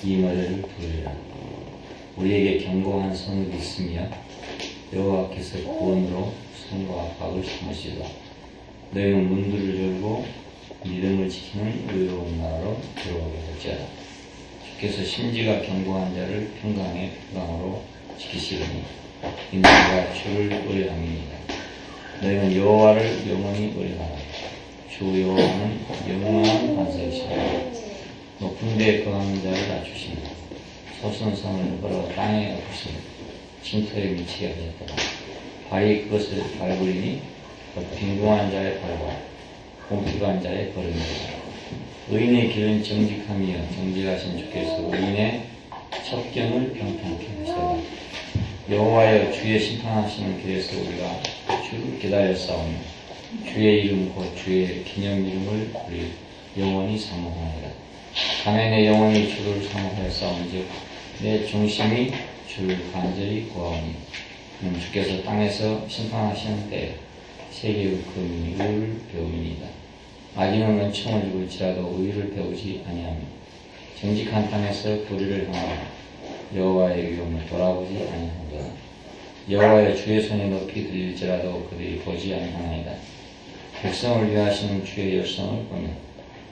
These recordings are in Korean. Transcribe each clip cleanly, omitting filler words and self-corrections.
이 노래를 부르리라. 우리에게 견고한 성읍이 있으며 여호와께서 구원으로 성과 압박을 삼으시리라. 너희는 문들을 열고 믿음을 지키는 의로운 나라로 들어오게 할지어다. 주께서 심지가 견고한 자를 평강의 평강으로 지키시리니 인자가 주를 의뢰함이니라. 너희는 여호와를 영원히 의뢰하라. 주 여호와는 영원한 반석이시라. 높은 데에 거하는 자를 낮추시니 소선성을 걸어 땅에 엎으시니 징터에 미치게 하셨더라. 바위 그것을 밟으리니 빈궁한 자의 발과 공평한 자의 걸음이라. 의인의 길은 정직함이여 정직하신 주께서 의인의 첩경을 평탄케 하시더라. 여호와여 주의 심판하시는 길에서 우리가 주를 기다렸사오니 주의 이름 곧 주의 기념 이름을 우리 영원히 사모하리라. 자네 내 영혼이 주를 사모하였사온즉 내 중심이 주를 간절히 구하오니 그는 주께서 땅에서 심판하시는 때에 세계의 금이 의를 배우니이다. 악인은 은총을 입을지라도 의를 배우지 아니하며 정직한 땅에서 불의를 행하며 여호와의 위엄을 돌아보지 아니하노라. 여호와의 주의 손이 높이 들릴지라도 그들이 보지 아니하나이다. 백성을 위하시는 주의 열성을 보면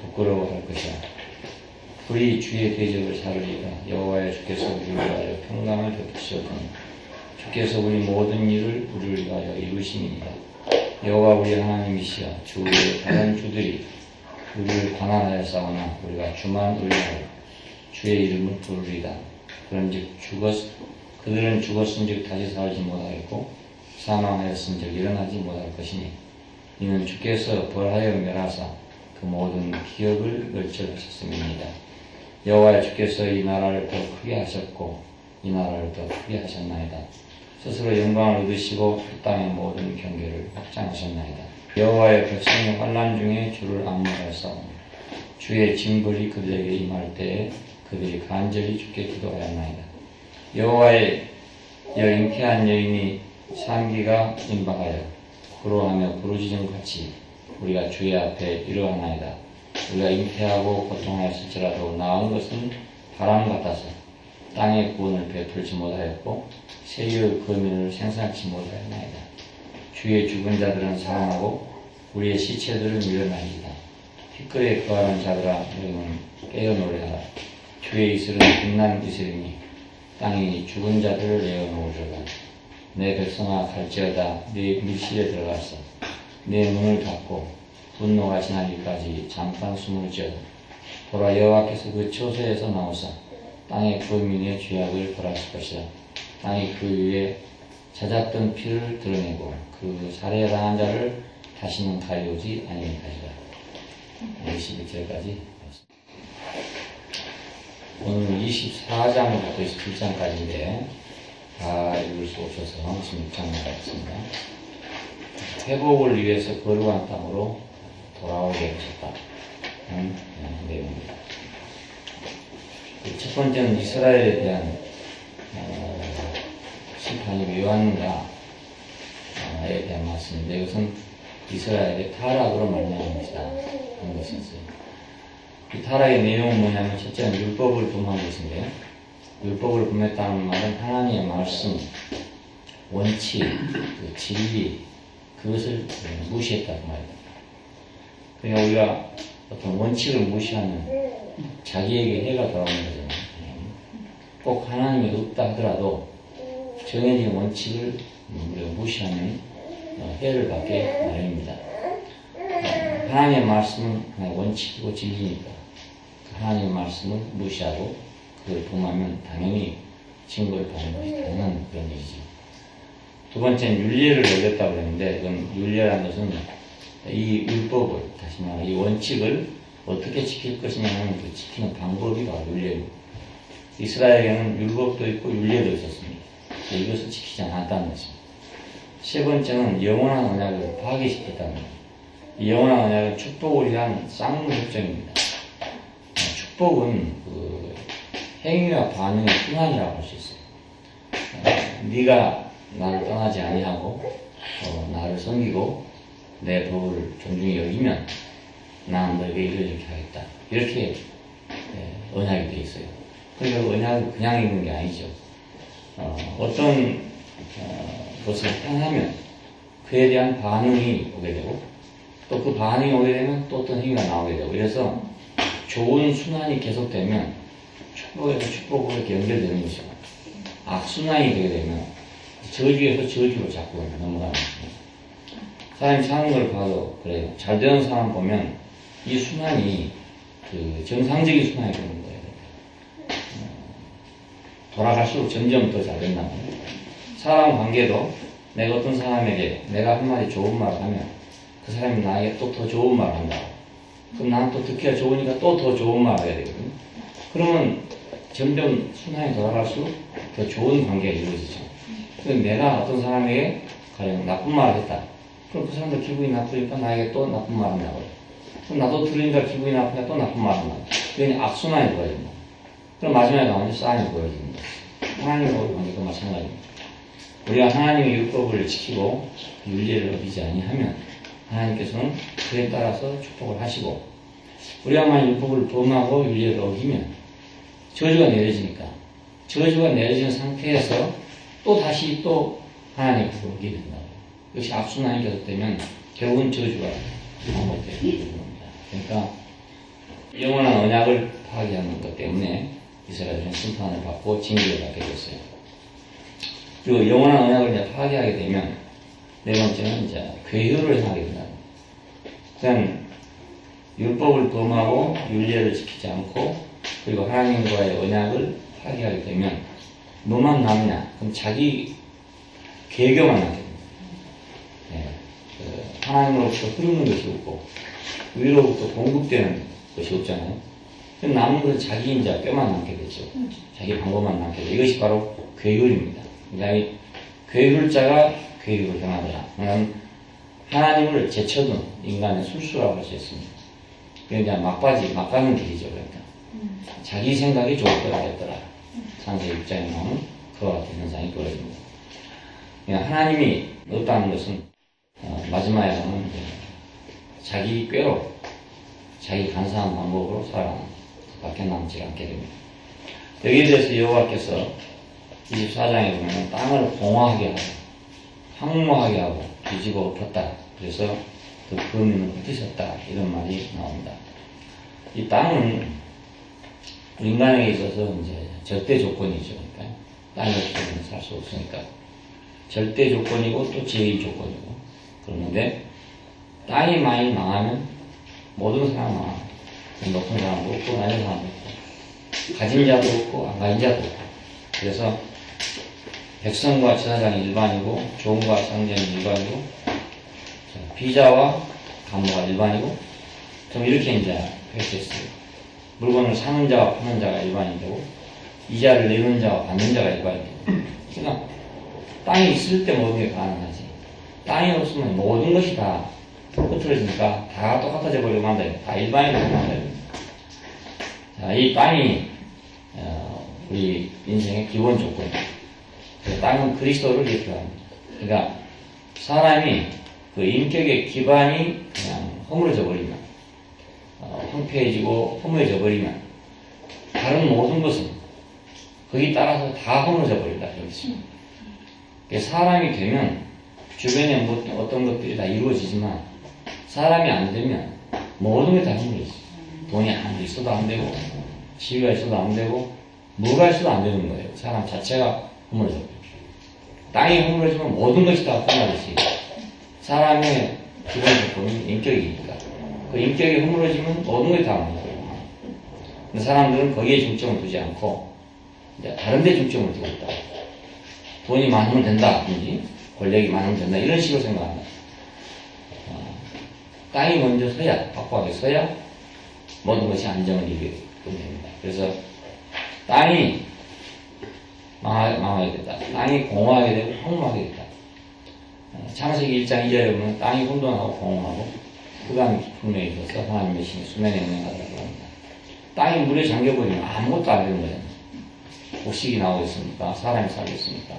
부끄러워할 것이야. 불이 주의 대적을 사르리라. 여호와의 주께서 우리를 위하여 평강을 베푸시었더니 주께서 우리 모든 일을 우리를 위하여 이루심이니라. 여호와 우리 하나님이시여 주 외에 다른 주들이 우리를 반환하여 싸우나 우리가 주만 의뢰하여 주의 이름을 부르리다. 그들은 죽었은즉 다시 살지 못하겠고 사망하였은즉 일어나지 못할 것이니 이는 주께서 벌하여 멸하사 그 모든 기업을 멸절하셨음입니다. 여호와 주께서 이 나라를 더 크게 하셨고 이 나라를 더 크게 하셨나이다. 스스로 영광을 얻으시고 그 땅의 모든 경계를 확장하셨나이다. 여호와의 백성의 환난 중에 주를 악무하였사오니 주의 징벌이 그들에게 임할 때에 그들이 간절히 주께 기도하였나이다. 여호와의 잉태한 여인이 산기가 임박하여 구로하며 부르짖음같이 우리가 주의 앞에 이르렀나이다. 우리가 잉태하고 고통하였을지라도 나은 것은 바람 같아서 땅의 구원을 베풀지 못하였고 세계의 거민을 생산치 못하였나이다. 주의 죽은 자들은 살아나고 우리의 시체들은 밀어나리이다. 피끌에 거하는 자들아 너희는 깨어 노래하라. 주의 이슬은 빛난 이슬이니 땅이 죽은 자들을 내어놓으리라. 내 백성아 갈지어다. 네 밀실에 들어가서 내 문을 닫고 분노가 지나기까지 잠깐 숨을 지어다. 보라 여호와께서 그 처소에서 나오사 땅의 거민의 죄악을 벌하실 것이다. 땅이 그 위에 잦았던 피를 드러내고 그 살해당한 자를 다시는 가리우지 아니하리라. 21절까지 오늘 24장부터 27장까지인데 다 읽을 수 없어서 16장만 하겠습니다. 회복을 위해서 거룩한 땅으로 돌아오게 하셨다. 내용입니다. 첫 번째는 이스라엘에 대한 심판이 왜 왔는가에 대한 말씀인데 이것은 이스라엘의 타락으로 말미암은 것이다 하는 것이었어요. 이 타락의 내용은 뭐냐면 첫째는 율법을 범한 것인데요. 율법을 범했다는 말은 하나님의 말씀, 원칙, 진리 그것을 무시했다는 말입니다. 그러니까 우리가 어떤 원칙을 무시하면 자기에게 해가 돌아오는 거잖아요. 꼭 하나님이 없다 하더라도 정해진 원칙을 우리가 무시하면 해를 받게 마련입니다. 하나님의 말씀은 하나의 원칙이고 진리니까 하나님의 말씀을 무시하고 그걸 범하면 당연히 징벌을 받는 것이 당연한 그런 일이죠. 두 번째는 율례를 어겼다고 했는데 그건 율례라는 것은 이 율법을 다시 말해 이 원칙을 어떻게 지킬 것이냐는 그 지키는 방법이 바로 율례입니다. 이스라엘에게는 율법도 있고 율례도 있었습니다. 이것을 지키지 않았다는 것입니다. 세 번째는 영원한 언약을 파괴시켰다는 겁니다. 이 영원한 언약은 축복을 위한 쌍무협정입니다. 축복은 그 행위와 반응의 순환이라고 할 수 있어요. 네가 나를 떠나지 아니하고 나를 섬기고 내 법을 존중히 여기면 나는 너에게 이렇게 하겠다. 이렇게 언약이 되어 있어요. 그러니까 언약을 그냥 있는 게 아니죠. 어떤 것을 행하면 그에 대한 반응이 오게 되고 또 그 반응이 오게 되면 또 어떤 행위가 나오게 되고 이래서 좋은 순환이 계속되면 축복에서 축복으로 이렇게 연결되는 것이죠. 악순환이 되게 되면 저주에서 저주로 자꾸 넘어가는 것입니다. 사람이 사는 걸 봐도 그래요. 잘 되는 사람 보면 이 순환이 그 정상적인 순환이 되는 거예요. 돌아갈수록 점점 더 잘 된다는 거예요. 사람 관계도 내가 어떤 사람에게 내가 한마디 좋은 말을 하면 그 사람이 나에게 또 더 좋은 말을 한다고. 그럼 나는 또 듣기가 좋으니까 또 더 좋은 말을 해야 되거든요. 그러면 점점 순환이 돌아갈수록 더 좋은 관계가 이루어지죠. 그럼 내가 어떤 사람에게 가령 나쁜 말을 했다. 그럼 그 사람도 기분이 나쁘니까 나에게 또 나쁜 말을 한다고. 그럼 나도 들으니까 기분이 나쁘니까 또 나쁜 말을 한다고. 그러니 악순환이 보여집니다. 그럼 마지막에 나오는 싸움이 보여집니다. 하나님과의 관계도 마찬가지입니다. 우리가 하나님의 율법을 지키고 윤리를 어기지 아니하면 하나님께서는 그에 따라서 축복을 하시고 우리가 만약 율법을 범하고 윤리를 어기면 저주가 내려지니까 저주가 내려지는 상태에서 또 다시 또 하나님의 율법을 어기게 된다고. 역시 악순환이 계속되면 결국은 저주가 반복되는 겁니다. 그러니까 영원한 언약을 파괴하는 것 때문에 이스라엘은 심판을 받고 징계를 받게 됐어요. 그리고 영원한 언약을 이제 파괴하게 되면 네 번째는 이제 괴효를 행하게 된다. 그냥 율법을 범하고 율례를 지키지 않고 그리고 하나님과의 언약을 파괴하게 되면 뭐만 남냐? 그럼 자기 계교만 남게 됩니다. 네. 하나님으로부터 흐르는 것이 없고 위로부터 공급되는 것이 없잖아요. 그럼 남은 것은 자기 인자 뼈만 남게 되죠. 자기 방법만 남게 되죠. 이것이 바로 괴율입니다. 그러니까 괴율자가 괴율을 행하더라. 그러면 하나님을 제쳐둔 인간의 술수라고 할 수 있습니다. 그러니까 막가는 길이죠. 그러니까 자기 생각이 좋았더라 했더라. 창세기 6장에 나오는 그와 같은 현상이 벌어집니다. 그러니까 하나님이 없다는 것은 마지막에 가면 자기 꾀로 자기 간사한 방법으로 살아가는 밖에 남지 않게 됩니다. 여기에 대해서 여호와께서 24장에 보면 땅을 공허하게 하고 황무하게 하고 뒤집어 엎었다. 그래서 그 범인을 흩으셨다. 이런 말이 나옵니다. 이 땅은 인간에게 있어서 이제 절대 조건이죠. 그러니까 땅이 없으면 살 수 없으니까 절대 조건이고 또 제의 조건이고 그러는데 땅이 많이 망하면 모든 사람 망합니다. 높은 사람도 없고 낮은 사람도 없고 가진 자도 없고 안 가진 자도 없고 그래서 백성과 제사장이 일반이고 종과 상전이 일반이고 비자와 간부가 일반이고 좀 이렇게 이제 펼쳤어요. 물건을 사는 자와 파는 자가 일반이 되고 이자를 내는 자와 받는 자가 일반이 되고 그러니까 땅이 있을 때 모든 게 가능하지 땅이 없으면 모든 것이 다 흐트러지니까 다 똑같아져 버리고 만다요. 다 일반이 되고 만다요. 자, 이 땅이 우리 인생의 기본 조건이에요. 땅은 그리스도를 대표합니다. 그러니까 사람이 그 인격의 기반이 그냥 허물어져 버리면 황폐해지고 허무해져 버리면 다른 모든 것은 거기 따라서 다 허물어져 버린다. 그러니까 사람이 되면 주변에 어떤 것들이 다 이루어지지만 사람이 안 되면 모든 게 다 허물어지죠. 돈이 아무리 있어도 안 되고 지위가 있어도 안 되고 뭐가 있어도 안 되는 거예요. 사람 자체가 허물어져 버려요. 땅이 허물어지면 모든 것이 다 끝나듯이 사람의 기본 조건이 인격이니까 그 인격이 허물어지면 모든 것이 다 망해요. 근데 사람들은 거기에 중점을 두지 않고 이제 다른 데 중점을 두고 있다. 돈이 많으면 된다든지 권력이 많으면 된다 이런 식으로 생각합니다. 땅이 먼저 서야 확고하게 서야 모든 것이 안정을 이루게 됩니다. 그래서 땅이 망하게 됐다. 땅이 공허하게 되고 황무하게 됐다. 창세기 1장 2절에 보면 땅이 혼돈하고 공허하고 흑암이 분명히 있어서 하나님의 신이 수면에 운행하더라고 합니다. 땅이 물에 잠겨버리면 아무것도 안 되는 거예요. 곡식이 나오겠습니까? 사람이 살겠습니까?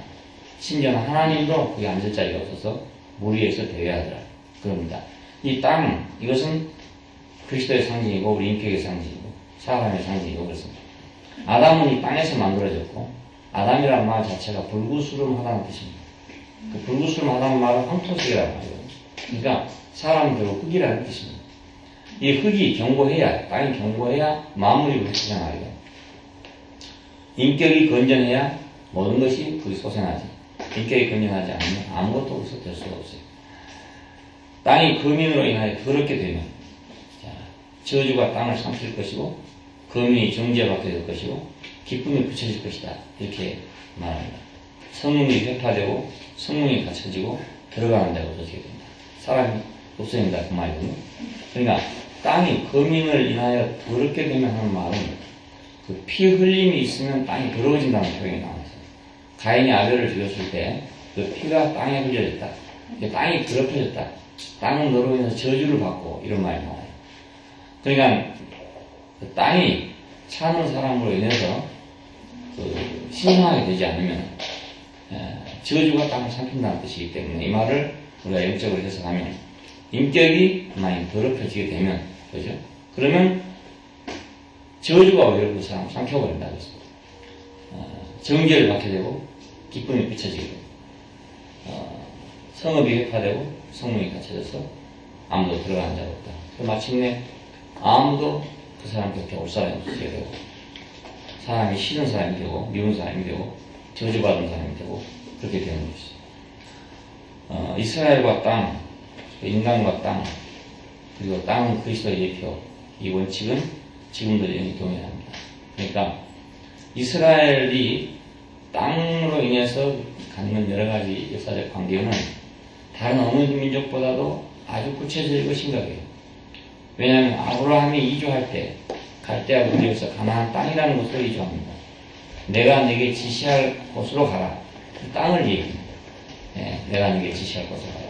심지어는 하나님도 거기 앉을 자리가 없어서 물 위에서 대회하더라. 그럽니다. 이 땅, 이것은 그리스도의 상징이고 우리 인격의 상징이고 사람의 상징이고 그렇습니다. 아담은 이 땅에서 만들어졌고, 아담이라는 말 자체가 불구스름하다는 뜻입니다. 그 불구스름하다는 말은 황토색이라는 말이에요. 그러니까 사람은 결국 흙이라는 뜻입니다. 이 흙이 견고해야, 땅이 견고해야 만물이 솟아나요. 인격이 건전해야 모든 것이 거기 솟아나지. 인격이 건전하지 않으면 아무것도 없어 될 수가 없어요. 땅이 거민으로 인하여 더럽게 되면 저주가 땅을 삼킬 것이고 거민이 정죄받게 될 것이고 기쁨이 붙여질 것이다. 이렇게 말합니다. 성문이 회파되고 성문이 닫혀지고 들어가는 데가 없어지게 됩니다. 사람이 없어진다 그 말이거든요. 그러니까 땅이 거민을 인하여 더럽게 되면 하는 말은 그 피 흘림이 있으면 땅이 더러워진다는 표현이 나와요. 가인이 아벨을 죽였을 때 그 피가 땅에 흘려졌다. 땅이 더럽혀졌다. 땅은 너로 인해서 저주를 받고 이런 말이 나와요. 그러니까 그 땅이 사는 사람으로 인해서 그 신성하게 되지 않으면 저주가 땅을 삼킨다는 뜻이기 때문에 이 말을 우리가 영적으로 해석하면 인격이 많이 더럽혀지게 되면 그죠? 그러면 저주가 오히려 그 사람을 삼켜버린다고 했습니다. 정죄를 받게 되고 기쁨이 비춰지게 되고 성읍이 회파되고 성문이 닫혀져서 아무도 들어가는 자가 없다. 마침내 아무도 그 사람 곁에 올 사람이 없게 되고 사람이 싫은 사람이 되고 미운 사람이 되고 저주받은 사람이 되고 그렇게 되는 것이죠. 이스라엘과 땅, 인간과 땅, 그리고 땅은 그리스도의 예표, 이 원칙은 지금도 여전히 동일합니다. 그러니까 이스라엘이 땅으로 인해서 갖는 여러 가지 역사적 관계는 다른 어느 민족보다도 아주 구체적이고 심각해요. 왜냐하면 아브라함이 이주할 때 갈대아 국에서 가나안 땅이라는 곳으로 이주합니다. 내가 내게 지시할 곳으로 가라. 그 땅을 얘기합니다. 내가 내게 지시할 곳으로 가라.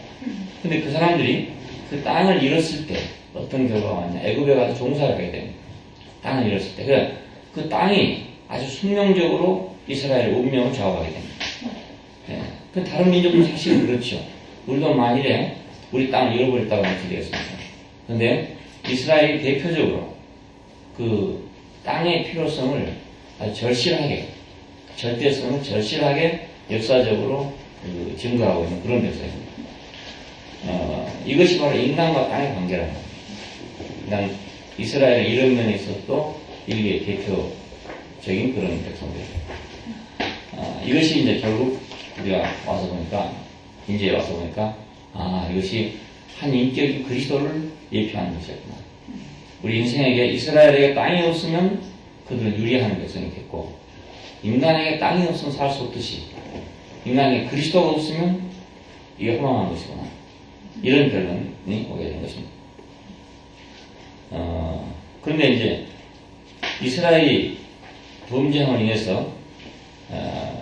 근데 그 사람들이 그 땅을 잃었을 때 어떤 결과가 왔냐. 애굽에 가서 종사를 하게 됩니다. 땅을 잃었을 때. 그 땅이 아주 숙명적으로 이스라엘의 운명을 좌우하게 됩니다. 그 다른 민족도 사실은 그렇죠. 우리도 만일에 우리 땅을 잃어버렸다고 어떻게 되겠습니까? 그런데 이스라엘이 대표적으로 그 땅의 필요성을 아주 절실하게, 절대성을 절실하게 역사적으로 증거하고 있는 그런 백성입니다. 이것이 바로 인간과 땅의 관계라는 겁니다. 난 이스라엘의 이런 면에 있어서도 인류의 대표적인 그런 백성들입니다. 이것이 이제 결국 우리가 와서 보니까, 이제 와서 보니까, 이것이 한 인격이 그리스도를 예표하는 것이었구나. 우리 인생에게 이스라엘에게 땅이 없으면 그들은 유리한 백성이 됐고, 인간에게 땅이 없으면 살 수 없듯이, 인간에게 그리스도가 없으면 이게 허망한 것이구나. 이런 결론이 오게 된 것입니다. 그런데 이제 이스라엘이 범죄함으로 인해서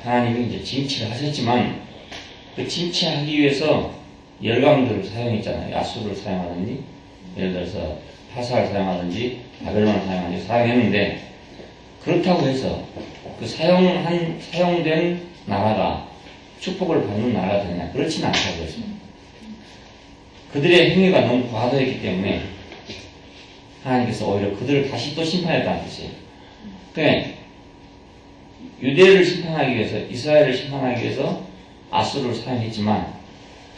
하나님이 이제 진치를 하셨지만 그 진치하기 위해서 열강들을 사용했잖아요. 야수를 사용하든지 예를 들어서 파사를 사용하든지 바벨론을 사용하든지 사용했는데 그렇다고 해서 그 사용된 나라가 축복을 받는 나라가 되느냐? 그렇지는 않다고 했습니다. 그들의 행위가 너무 과도했기 때문에 하나님께서 오히려 그들을 다시 또 심판했다는 뜻이에요. 그러니까 유대를 심판하기 위해서, 이스라엘을 심판하기 위해서 아수르를 사용했지만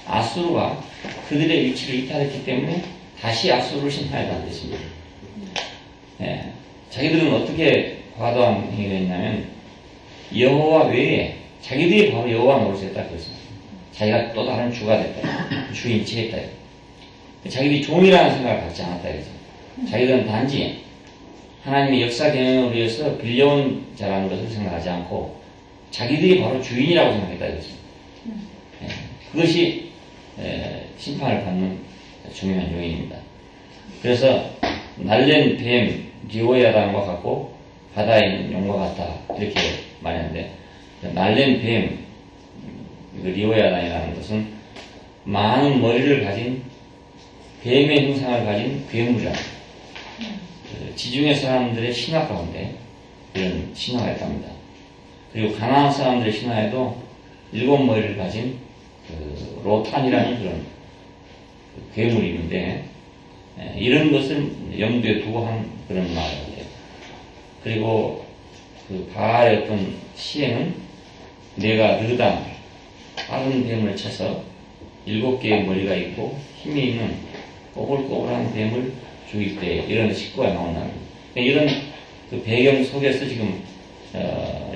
아수르가 그들의 위치를 이탈했기 때문에 다시 아수르를 심판했다는 뜻입니다. 자기들은 어떻게 과도한 행위가 있냐면 여호와 외에 자기들이 바로 여호와 노릇을 했다 그랬습니다. 자기가 또 다른 주가 됐다. 주인치했다. 자기들이 종이라는 생각을 갖지 않았다 그래서 자기들은 단지 하나님의 역사 경영을 위해서 빌려온 자라는 것을 생각하지 않고 자기들이 바로 주인이라고 생각했다 그랬습니다. 그것이 심판을 받는 중요한 요인입니다. 그래서 날랜 뱀 리오야단과 같고 바다에 있는 용과 같다 이렇게 말했는데 날랜 뱀 리오야단이라는 것은 많은 머리를 가진 뱀의 형상을 가진 괴물이랍니다. 지중해 사람들의 신화 가운데 이런 신화가 있답니다. 그리고 가나안 사람들의 신화에도 7머리를 가진 로탄이라는 그런 괴물이 있는데 이런 것을 염두에 두고 한 그런 말이에요. 그리고 그 바알의 어떤 시행은 내가 느르다 빠른 뱀을 쳐서 7개의 머리가 있고 힘이 있는 꼬불꼬불한 뱀을 죽일 때 이런 식구가 나온다는 거예요. 이런 그 배경 속에서 지금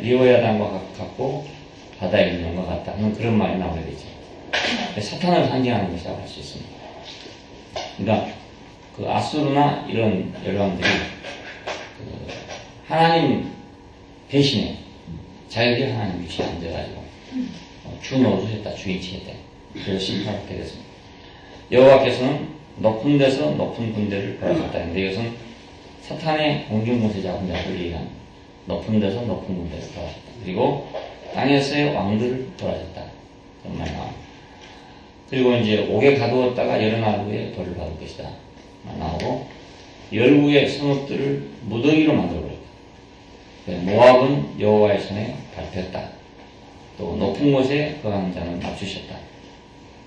리오야단과 같고 바다에 있는 영과 같다는 그런 말이 나오게 되죠. 사탄을 상징하는 것이라고 할 수 있습니다. 그러니까 그 아수르나 이런 열왕들이 그 하나님 대신에 자기들이 하나님 위치에 앉아가지고 주노릇했다, 주인치했다. 그래서 심판받게 됐습니다. 여호와께서는 높은 데서 높은 군대를 벌하셨다 했는데 이것은 사탄의 공중분쇄 잡은 자를 위한 높은 데서 높은 군대를 벌하셨다. 그리고 땅에서의 왕들을 벌하셨다. 그런 말이 나옵니다. 그리고 이제 옥에 가두었다가 열흘 후에 벌을 받을 것이다. 나오고 열국의 성읍들을 무더기로 만들어버렸다. 모압은 여호와의 손에 밟혔다. 또 높은 곳에 거하는 자는 맞추셨다.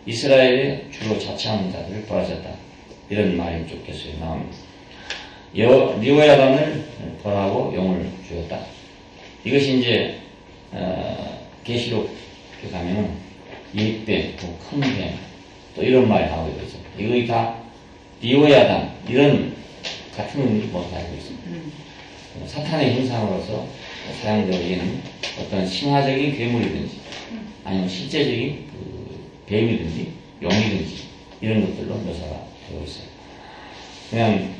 이스라엘의 주로 자처하는 자들을 벌하셨다. 이런 말이 쭉 계속 나옵니다. 리오야단을 벌하고 용을 주었다. 이것이 이제 계시록에 가면은 옛뱀, 또 큰 뱀, 또 이런 말이 나오게 되죠. 이거이 다 리오야단 이런 같은 의미를 모두 가지고 있습니다. 사탄의 형상으로서 사용되기에는 어떤 신화적인 괴물이든지 아니면 실제적인 그 뱀이든지 용이든지 이런 것들로 묘사가 되고 있어요. 그냥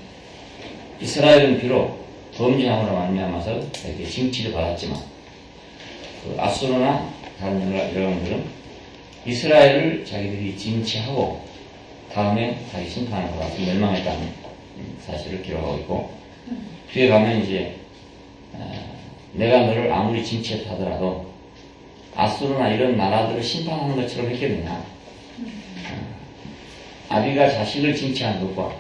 이스라엘은 비록 범죄함으로 말미암아서 이렇게 징치를 받았지만 그 아수르나 다른 열왕들은 이스라엘을 자기들이 징치하고 다음에 자기 심판을 받아서 멸망했다는 사실을 기록하고 있고 뒤에 가면 이제 내가 너를 아무리 징치했다 하더라도 아수르나 이런 나라들을 심판하는 것처럼 했겠느냐. 아비가 자식을 징치하는 것과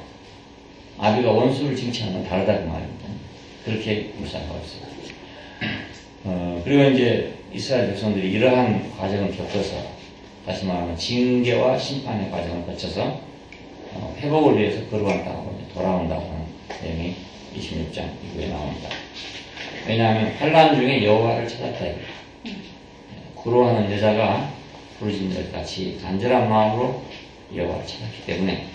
아비가 원수를 징치하는 건 다르다 그 말입니다. 그렇게 묵상하고 있습니다. 그리고 이제 이스라엘 백성들이 이러한 과정을 겪어서 다시 말하면 징계와 심판의 과정을 거쳐서 회복을 위해서 거룩한 땅으로 돌아온다고 하는 내용이 26장 이후에 나옵니다. 왜냐하면 환난 중에 여호와를 찾았다. 구로하는 여자가 부르짖는 같이 간절한 마음으로 여호와를 찾았기 때문에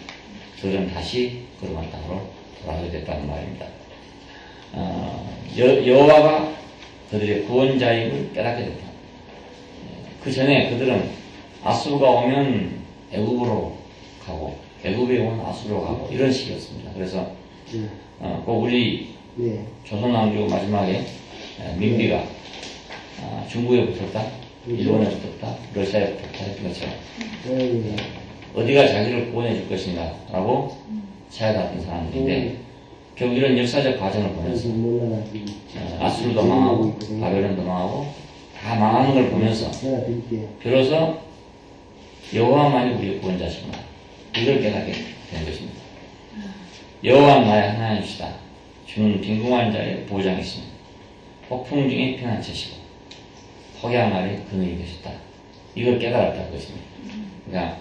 그들은 다시 거룩한 땅으로 돌아오게 됐다는 말입니다. 여호와가 그들의 구원자임을 깨닫게 됐다. 그 전에 그들은 아수르가 오면 애굽으로 가고 애굽에 오면 아수르로 가고 이런 식이었습니다. 그래서 꼭 우리 조선왕조 마지막에 민비가 중국에 붙었다, 일본에 붙었다, 러시아에 붙었다 했던 것처럼 어디가 자기를 구원해 줄 것인가 라고 찾아갔던 사람들인데 결국 이런 역사적 과정을 보면서 아수르도 망하고 바벨론도 망하고 다 망하는 걸 보면서 비로소 여호와만이 우리의 구원자시구나 이걸 깨닫게 된 것입니다. 여호와는 나의 하나님이시다. 주는 빈궁한 자의 보장이시니 폭풍 중에 피난처시고 폭양 아래 그늘이 되셨다. 이걸 깨달았다는 것입니다. 그러니까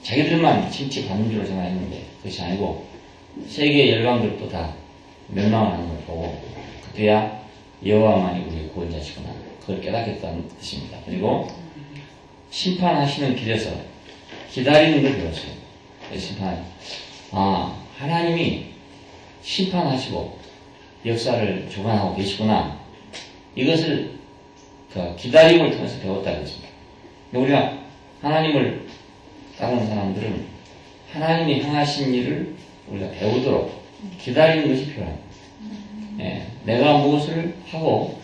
자기들만 칭치받는 줄로 생각했는데 그것이 아니고 세계 열강들도 다 멸망하는 걸 보고 그때야 여호와만이 우리의 구원자시구나 그걸 깨닫겠다는 뜻입니다. 그리고 심판하시는 길에서 기다리는 걸 배웠어요. 하나님이 심판하시고 역사를 주관하고 계시구나 이것을 그 기다림을 통해서 배웠다는 것입니다. 우리가 하나님을 따르는 사람들은 하나님이 행하신 일을 우리가 배우도록 기다리는 것이 필요합니다. 내가 무엇을 하고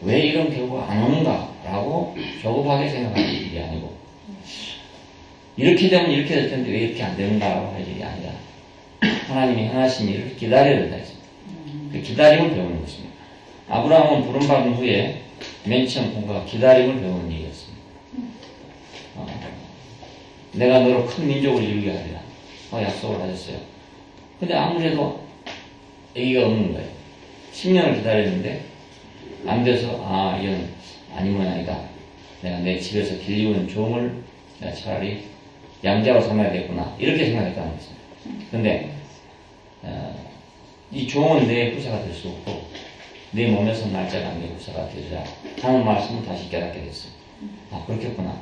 왜 이런 결과가 안 오는가 라고 조급하게 생각하는 일이 아니고 이렇게 되면 이렇게 될 텐데 왜 이렇게 안 되는가 라고 할 일이 아니라 하나님이 행하신 일을 기다려야 된다 했습니다. 그 기다림을 배우는 것입니다. 아브라함은 부름받은 후에 맨 처음 공부가 기다림을 배우는 얘기였습니다. 내가 너로 큰 민족을 이루게 하리라 약속을 하셨어요. 근데 아무래도 애기가 없는 거예요. 10년을 기다렸는데 안 돼서 이건 아니면 아니다. 내가 내 집에서 길리우는 종을 내가 차라리 양자로 삼아야겠구나 이렇게 생각했다는 것입니다. 근데 이 종은 내 후사가 될 수 없고 내 몸에서 날짜가 내 후사가 되리라 하는 말씀을 다시 깨닫게 됐어요. 아, 그렇겠구나.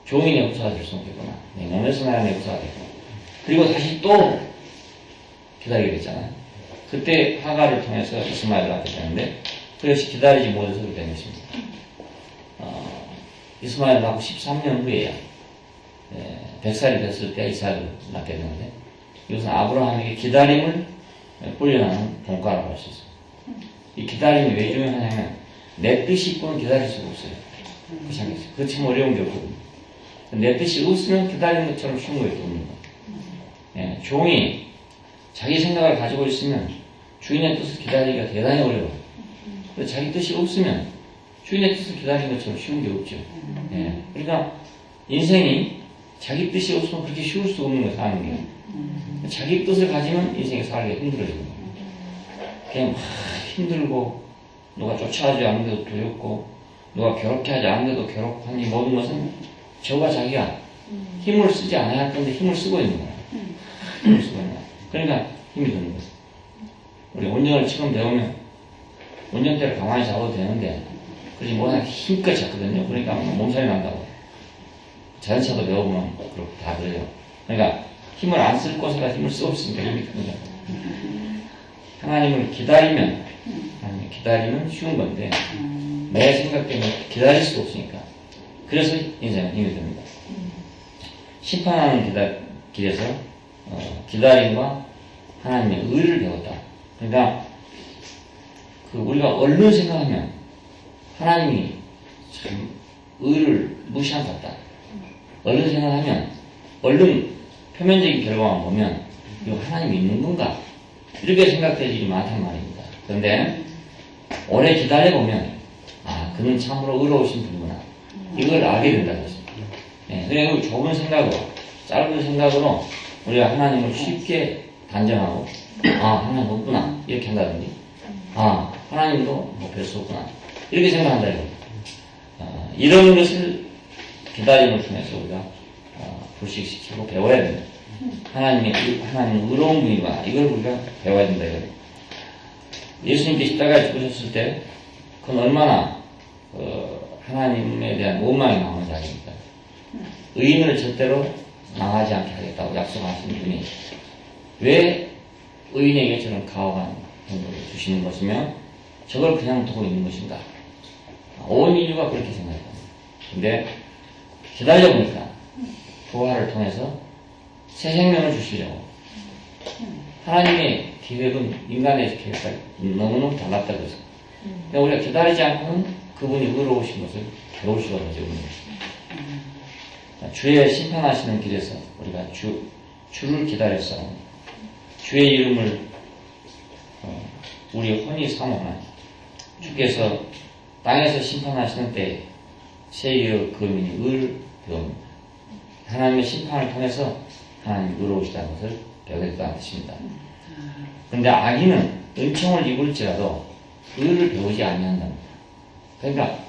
종이 내 후사가 될 수 없겠구나. 내 몸에서 나야 내 후사가 되겠구나. 그리고 다시 또 기다리게 됐잖아요. 그때 하가를 통해서 이스마엘을 낳게 되는데 그것이 기다리지 못해서 그렇게 된 것입니다. 이스마엘을 낳고 13년 후에야 100살이 됐을 때 이삭을 낳게 되는데 이것은 아브라함에게 기다림을 훈련하는 본과라고 할 수 있습니다. 이 기다림이 왜 중요하냐면 내 뜻이 있고는 기다릴 수가 없어요. 그거 참 어려운 게 없거든요. 내 뜻이 없으면 기다리는 것처럼 쉬운 것도 없는 거예요. 종이 자기 생각을 가지고 있으면 주인의 뜻을 기다리기가 대단히 어려워요. 자기 뜻이 없으면 주인의 뜻을 기다리는 것처럼 쉬운 게 없죠. 그러니까 인생이 자기 뜻이 없으면 그렇게 쉬울 수 없는 거 사는 게. 자기 뜻을 가지면 인생이 살기가 힘들어지는 거예요. 그냥 막 힘들고 누가 쫓아가지 않는데도 두렵고 누가 괴롭게 하지 않는데도 괴롭고 이 모든 것은 저가 자기가 힘을 쓰지 않아야 할 건데 힘을 쓰고 있는 거예요. 힘을 쓰고 있는 거예요. 그러니까 힘이 드는 거예요. 우리 운전을 처음 배우면 운전대를 가만히 잡아도 되는데 그러지 못하면 힘껏 잡거든요. 그러니까 몸살이 난다고. 자전차도 배우면 그렇고 다 그래요. 그러니까 힘을 안 쓸 곳에다 힘을 쓰고 있으니까 힘이 드는 거예요. 하나님을 기다리면 쉬운 건데 내 생각 때문에 기다릴 수 없으니까 그래서 인생은 힘이 듭니다. 심판하는 길에서 기다림과 하나님의 의를 배웠다. 그러니까 우리가 얼른 생각하면 하나님이 참 의를 무시한 것 같다. 얼른 생각하면 얼른 표면적인 결과만 보면 이거 하나님이 있는 건가? 이렇게 생각될 일이 많단 말입니다. 그런데 오래 기다려보면 그는 참으로 의로우신 분이구나. 이걸 알게 된다는 것입니다. 그래서 좁은 생각으로 짧은 생각으로 우리가 하나님을 쉽게 단정하고 하나님 없구나 이렇게 한다든지 하나님도 뭐 별 수 없구나 이렇게 생각한다 이겁니다. 이런 것을 기다림을 통해서 우리가 불식시키고 배워야 됩니다. 하나님은 의로운 분이구나 이걸 우리가 배워야 된다 이거예요. 예수님께 십자가에 죽으셨을 때 그건 얼마나 하나님에 대한 원망이 나오는 자리입니까? 의인을 절대로 망하지 않게 하겠다고 약속하신 분이 왜 의인에게 저런 가혹한 행복을 주시는 것이며 저걸 그냥 두고 있는 것인가? 온 인류가 그렇게 생각합니다. 근데 기다려보니까 부활을 통해서 새 생명을 주시려고 하나님의 계획은 인간의 계획과 너무너무 달랐다고 해서 그러니까 우리가 기다리지 않고는 그분이 의로우신 것을 배울 수가 없죠. 주의 심판하시는 길에서 우리가 주를 기다렸어. 주의 이름을 우리 혼이 사모하는 주께서 땅에서 심판하시는 때 세의 거민이 의를 배웁니다. 하나님의 심판을 통해서 하나님이 의로우시다는 것을 배우게 됐다는 뜻입니다. 그런데 악인은 은총을 입을지라도 의를 배우지 아니한답니다. 그러니까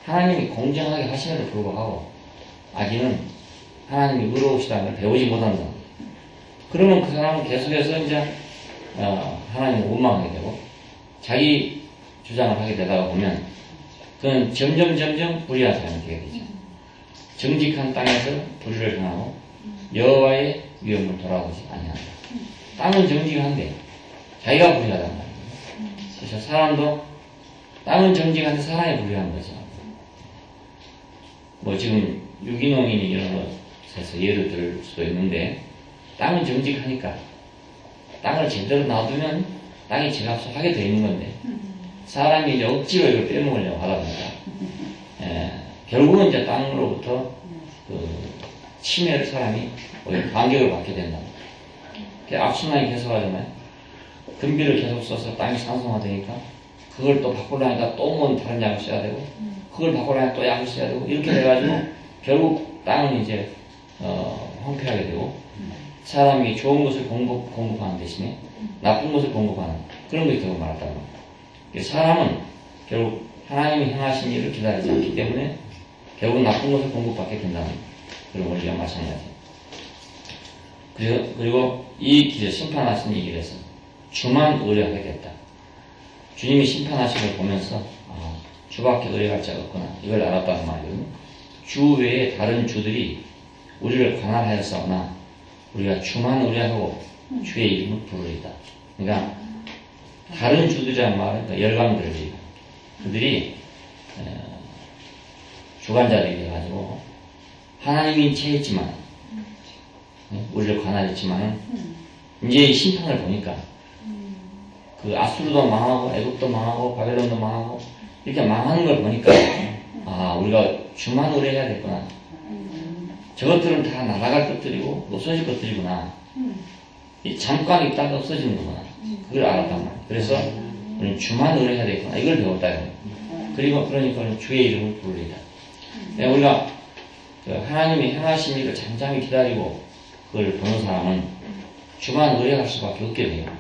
하나님이 공정하게 하심에도 불구하고 악인은 하나님이 의로우시다는 걸 배우지 못한다. 그러면 그 사람은 계속해서 이제 하나님을 원망하게 되고 자기 주장을 하게 되다가 보면 그는 점점 불의한 사람이 되게 되죠. 정직한 땅에서 불의를 행하고 여호와의 위엄을 돌아보지 아니한다. 땅은 정직한데 자기가 불의하단 말입니다. 그래서 사람도 땅은 정직한데 사람이 불의한 거죠. 뭐 지금 유기농이니 이런 것에서 예를 들 수도 있는데 땅은 정직하니까 땅을 제대로 놔두면 땅이 제값을 하게 돼 있는 건데 사람이 이제 억지로 이걸 빼먹으려고 하다 보니까 결국은 이제 땅으로부터 그 침해를 사람이 반격을 받게 된다. 악순환이 계속 하잖아요. 금비를 계속 써서 땅이 산성화되니까 그걸 또 바꾸려니까 또 뭔 다른 약을 써야 되고 그걸 바꾸려니까 또 약을 써야 되고 이렇게 돼가지고 결국 땅은 이제 황폐하게 되고 사람이 좋은 것을 공급하는 대신에 나쁜 것을 공급하는 그런 것이 되고 말았다는 겁니다. 사람은 결국 하나님이 행하신 일을 기다리지 않기 때문에 결국 나쁜 것을 공급받게 된다는 그런 원리가 마찬가지입니다. 그리고 이 길에 심판하신 이 길에서 주만 의뢰하게 됐다. 주님이 심판하신 걸 보면서 주밖에 노래할 자가 없구나 이걸 알았다는 말이거든요. 주 외에 다른 주들이 우리를 관할하였사오나 우리가 주만 의뢰하고 주의 이름을 부르리이다. 그러니까 다른 주들이란 말은 그러니까 열강들이 그들이 주관자들이 돼가지고 하나님이 체했지만 우리를 관할했지만 이제 심판을 보니까 그 아수르도 망하고 애국도 망하고 바벨론도 망하고 이렇게 망하는 걸 보니까 우리가 주만 의뢰해야 되겠구나. 저것들은 다 날아갈 것들이고 없어질 것들이구나. 잠깐 있다가 없어지는 거구나. 그걸 알았단 말이야. 그래서 우리는 주만 의뢰해야 되겠구나. 이걸 배웠다. 그리고 그러니까 주의 이름을 부르리다. 우리가 하나님의 행하신 일을 잠잠히 기다리고 그걸 보는 사람은 주만 의뢰할 수밖에 없게 돼요.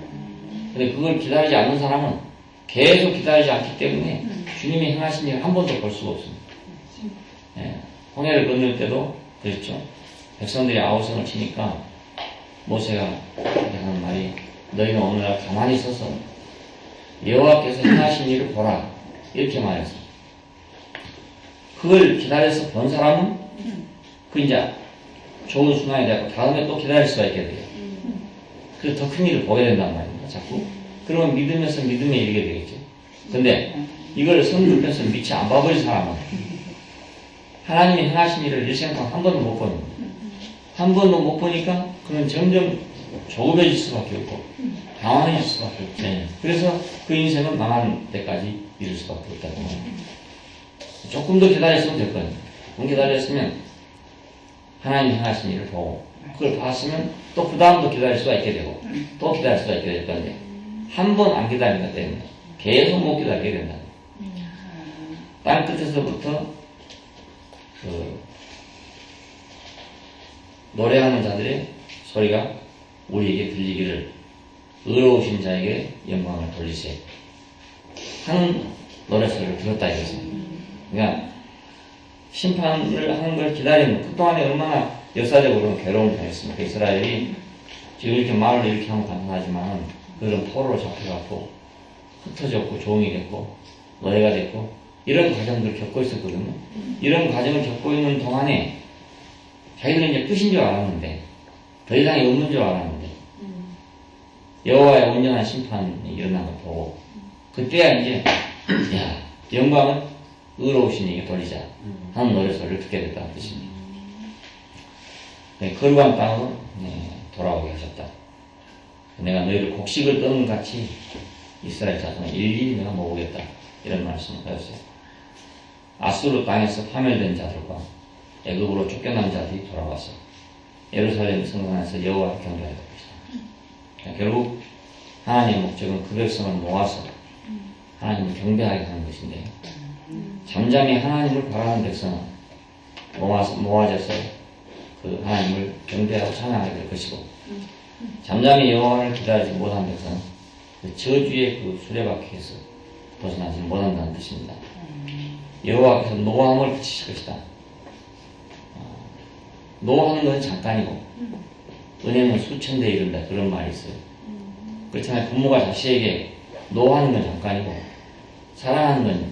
근데 그걸 기다리지 않는 사람은 계속 기다리지 않기 때문에 주님이 행하신 일을 한 번도 볼 수가 없습니다. 홍해를 건널 때도 그랬죠. 백성들이 아우성을 치니까 모세가 하는 말이 너희는 오늘날 가만히 서서 여호와께서 행하신 일을 보라 이렇게 말했어. 그걸 기다려서 본 사람은 그 이제 좋은 순간이 되고 다음에 또 기다릴 수가 있게 돼요. 그래서 더 큰 일을 보게 된단 말입니다. 자꾸. 그러면 믿으면서 믿음에 이르게 되겠죠. 근데 이걸 성급해서 미치 안 봐버린 사람은 하나님이 행하신 일을 일생 동안 한 번도 못 보는 거예요. 한 번도 못 보니까 그는 점점 조급해질 수밖에 없고 당황해질 수밖에 없죠. 그래서 그 인생은 망하는 때까지 이룰 수밖에 없다고 합니다. 조금 더 기다렸으면 될 거예요. 좀 기다렸으면 하나님 행하신 일을 보고 그걸 봤으면 또 그 다음도 기다릴 수가 있게 되고 또 기다릴 수가 있게 될 건데 한 번 안 기다린 것 때문에 계속 못 기다리게 된다. 땅 끝에서부터 노래하는 자들의 소리가 우리에게 들리기를 의로우신 자에게 영광을 돌리세 하는 노래소리를 들었다 이것입니다. 그러니까 심판을 하는 걸 기다리는 그동안에 얼마나 역사적으로 괴로움을 당했습니까? 이스라엘이 지금 이렇게 말을 이렇게 하면 간단하지만 그들은 포로로 잡혀갖고 흩어졌고 종이 됐고 노예가 됐고 이런 과정들을 겪고 있었거든요. 이런 과정을 겪고 있는 동안에 자기들은 이제 끝인 줄 알았는데 더 이상이 없는 줄 알았는데 여호와의 온전한 심판이 일어난 걸 보고 그때야 이제 영광은 의로우신 이에게 돌리자 하는 노래소리를 듣게 됐다는 뜻입니다. 거룩한 땅으로 돌아오게 하셨다. 내가 너희를 곡식을 떠는 같이 이스라엘 자손을 일일이 내가 모으겠다 이런 말씀을 하셨어요. 아수르 땅에서 파멸된 자들과 애굽으로 쫓겨난 자들이 돌아와서 예루살렘 성전 안에서 여호와를 경배할 것이다. 결국 하나님의 목적은 그 백성을 모아서 하나님을 경배하게 하는 것인데 잠잠히 하나님을 바라는 백성은 모아져서 그 하나님을 경배하고 찬양하게 될 것이고 잠잠히 여호와를 기다리지 못한 백성은 그 저주의 그 수레바퀴에서 벗어나지 못한다는 뜻입니다. 여호와께서 노함을 그치실 것이다. 노하는 건 잠깐이고 은혜는 수천 대에 이른다 그런 말이 있어요. 그렇잖아요. 부모가 자식에게 노하는 건 잠깐이고 사랑하는 건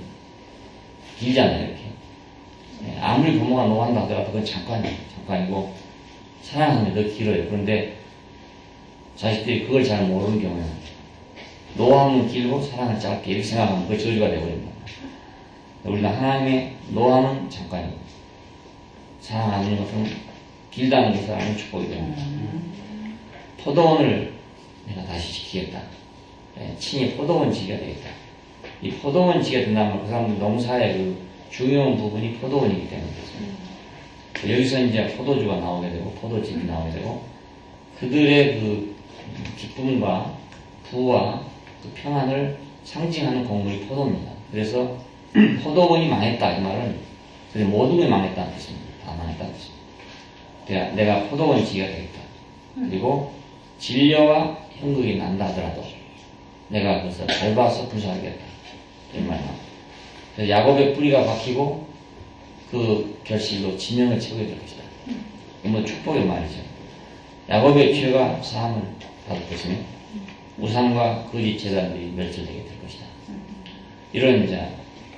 길잖아요. 이렇게 아무리 부모가 노한다 하더라도 그건 잠깐이고 사랑하는 게 더 길어요. 그런데 자식들이 그걸 잘 모르는 경우는 노함은 길고 사랑은 짧게 이렇게 생각하면 그 저주가 되어버립니다. 우리는 하나님의 노함은 잠깐이고 사랑하는 것은 길다는 것을 아는 축복이 됩니다. 포도원을 내가 다시 지키겠다. 친히 포도원 지기가 되겠다. 이 포도원 지게 된다면 그 사람들 농사의 그 중요한 부분이 포도원이기 때문에 그렇습니다. 여기서 이제 포도주가 나오게 되고 포도즙이 나오게 되고 그들의 그 기쁨과 부와 그 평안을 상징하는 곡물이 포도입니다. 그래서 포도원이 망했다 이 말은 그래서 모든 게 망했다는 뜻입니다. 다 망했다는 뜻입니다. 내가 포도원 지기가 되겠다. 그리고 진려와 형극이 난다 하더라도 내가 그래서 밟아서 분사하겠다. 이런 말입니다. 그래서 야곱의 뿌리가 박히고 그 결실로 지명을 채우게 될 것이다. 이건 축복의 말이죠. 야곱의 죄가 사함을 받을 것이며 우상과 거짓 제단들이 멸절되게 될 것이다. 이런 이제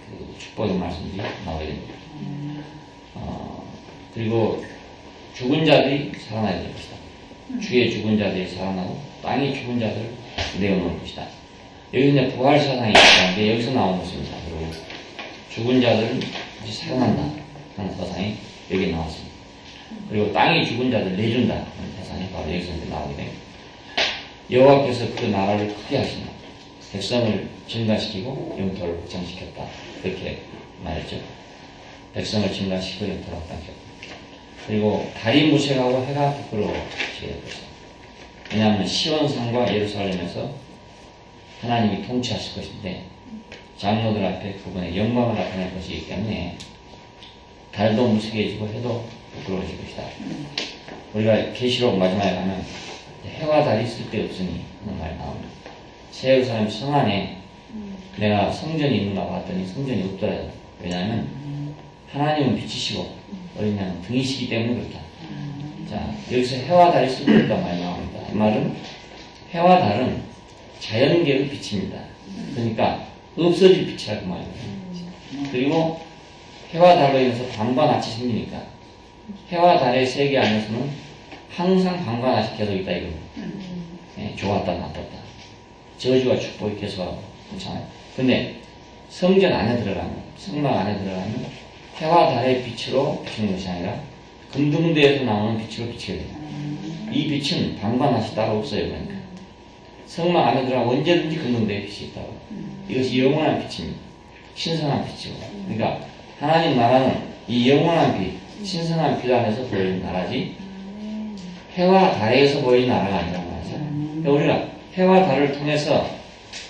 그 축복의 말씀이 나오게 됩니다. 그리고 죽은 자들이 살아나야 될 것이다. 주의 죽은 자들이 살아나고 땅의 죽은 자들을 내어놓을 것이다. 여기 이제 부활 사상이 있는데 여기서 나온 것입니다. 그리고 죽은 자들은 이제 살아난다 하는 사상이 여기 나왔습니다. 그리고 땅의 죽은 자들 내준다 하는 사상이 바로 여기서 이제 나오게 됩니다. 여호와께서 그 나라를 크게 하신다. 백성을 증가시키고 영토를 확장시켰다. 그렇게 말했죠. 백성을 증가시키고 영토를 확장시켰다. 그리고 달이 무색하고 해가 부끄러워지게 될 것이다. 왜냐하면 시온산과 예루살렘에서 하나님이 통치하실 것인데 장로들 앞에 그분의 영광을 나타낼 것이기 때문에 달도 무색해지고 해도 부끄러워질 것이다. 우리가 계시록 마지막에 가면 해와 달이 쓸데없으니 하는 말이 나옵니다. 새 예루살렘 성 안에 내가 성전이 있는가 봤더니 성전이 없더라요. 왜냐하면 하나님은 빛이시고 어린 양은 등이시기 때문에 그렇다. 자, 여기서 해와 달이 쓸데없다 말이 나옵니다. 이 말은 해와 달은 자연계의 빛입니다. 그러니까 없어질 빛이라 그 말입니다. 그리고 해와 달로 인해서 밤과 낮이 생기니까 해와 달의 세계 안에서는 항상 밤과 낮이 계속 있다 이겁니다. 좋았다 나빴다. 저주와 축복이 계속하고 그렇잖아요. 근데 성전 안에 들어가면 성막 안에 들어가면 해와 달의 빛으로 비추는 것이 아니라 금등대에서 나오는 빛으로 비치게 됩니다. 이 빛은 밤과 낮이 따로 없어요. 그러니까 성막 안에 들어가면 언제든지 금등대에 빛이 있다고. 이것이 영원한 빛입니다. 신선한 빛이고. 그러니까 하나님 나라는 이 영원한 빛, 신선한 빛 안에서 보이는 나라지 해와 달에서 보이는 나라가 아니란 말이죠. 그러니까 우리가 해와 달을 통해서